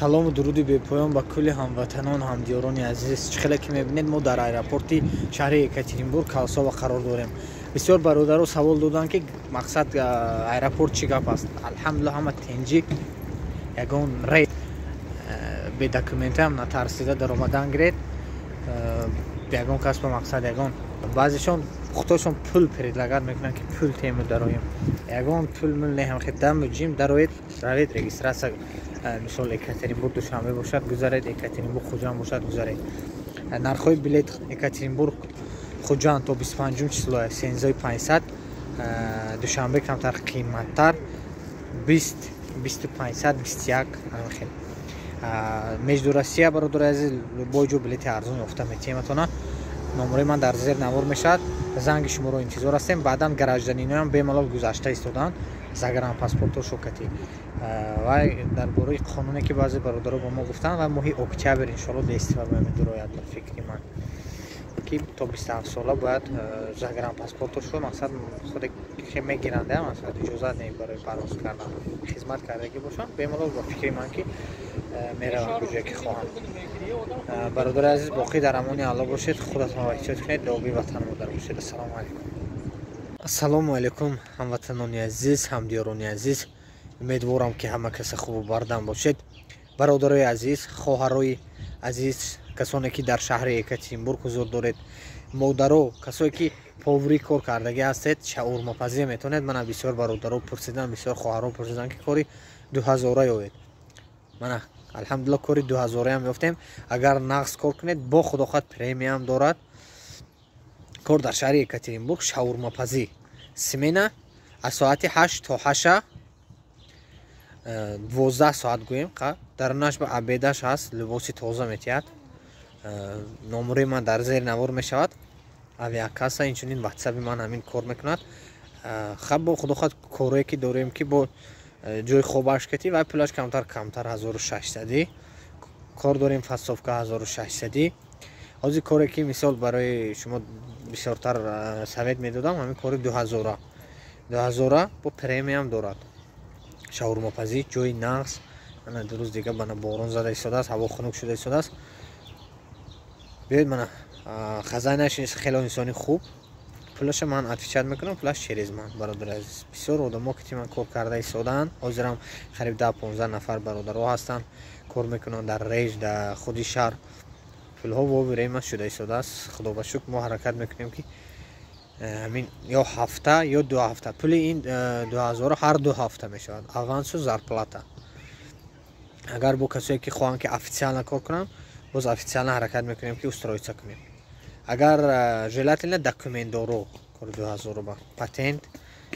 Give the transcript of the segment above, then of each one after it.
салому дуруди бепоён ба кулли ҳамватанон ҳамдиёрони азиз. Чӣ хеле ки мебинед мо дар аэропорти шаҳри Екатеринбург Калсова қарор дорем. Бисёр бародаро савол доданд ки мақсад аэропорт чӣ гап аст. Алҳамдулилла ҳама тинҷи ягон рейс бе документам натарсида даромадан гиред. Ягон кас ба мақсад ягон баъзешон пухтошон пул предлагат мекунанд ки пул тему дароем. Ягон пул мул нехам хидам муҷим дароед равед регистрация мисол Екатеринбург душанбе бошад гузаред, Екатеринбург Хуҷанд бошад гузаред. Нархҳои билет Екатеринбург Хуҷанд то 25 число 13500, душанбе камтар қиматтар 20 2500 21 хел. Между Россия бародари азиз любой ҷо билети арзон ёфта метиҳаматона. номери ман дар зер навор мешавад. занги шуморо интизор ҳастем. баъдан гражданиноям бемалол гузашта истоданд загранпаспорту шокати вай дар бораи қонуне ки баъзе бародаро ба мо гуфтанд ва моҳи октябр иншоалло дестива медурояд ба фикри ман ки то 27 сола бояд загранпаспорту шо мақсад худе ки мегиранда мақсад иҷозат не барои парвоз кардан хизмат кардаги бошанд бемалол ба фикри ман ки мераванд куҷое ки хоҳанд. бародари азиз боқӣ дар амони алло бошед. худатон ва эҳтиёт кунед. доби ватан модар бошед. ассалому алайкум. ассалому алайкум ҳамватанони азиз, ҳамдиёрони азиз. умедворам ки ҳама каси хубу бардам бошед. бародарои азиз, хоҳарои азиз, касоне ки дар шаҳри Екатеринбург ҳузур доред, модаро, касое ки повурӣ кор кардагӣ ҳастед, шаурмопазӣ метавонед. мана бисёр бародаро пурсидан, бисёр хоҳаро пурсидан ки кори 2000 ёвед. мана алҳамдулилла кори 2000 ам ёфтем. агар нағз кор кунед бо худохат премиям дорад. кор дар шаҳри Екатеринбург шаурмопазӣ смена аз соати 8 то 8 12 соат гӯем. дарунаш ба абедаш ҳаст, либоси тоза метиҳад. номери ман дар зер навор мешавад. авиакасса инчунин ватсаби ман ҳамин кор мекунад. хаб бо худохат корое ки дорем ки бо ҷои хобаш кати вай пулаш камтар 1600 кор дорем фасовка 1600. ҳозир коре ки мисол барои шумо бисёртар совет медодам ҳамин кори 2000 бо премиям дорад. шаурмопазӣ ҷои нағз. мана ду рӯз дига бана борон зада истодааст, ҳаво хунук шуда истодааст. биёед мана хазайнаш хело инсони хуб. пулаша ман отвечат мекунам, пулаш через ман. бародари азиз бисёр одамо ки ман кор карда истодаанд. ҳозирам қариб 10-15 нафар бародаро ҳастанд кор мекунанд дар реҷ дар худи шаҳр. пулҳо вовирема шуда истодааст. худо ба шукр мо ҳаракат мекунем ки ҳамин ё ҳафта ё 2 ҳафта пули ин 2000 ҳар 2 ҳафта мешавад. авансу зарплата. агар бо касое ки хоҳанд ки официально кор кунам, боз официально ҳаракат мекунем ки устроиться кунем. агар желательно документ доро кори 2000 ба патент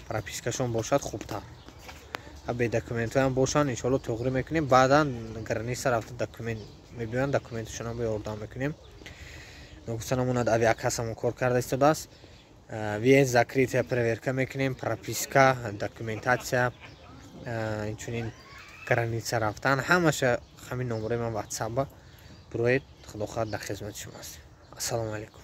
пропискашон бошад хубтар. бе документоям бошанд иншоалло тоғри мекунем. баъдан граниса рафта документ мебиёянд, документашонам ёрдам мекунем. ногуфта намонад авиакассамон кор карда истодааст. въезд закрытие проверка мекунем, прописка, документация, инчунин граница рафтан ҳамаша ҳамин номери ман ватсапа бироед. худохоҳ дар хизмати шумо ҳастем. ассалому алайкум.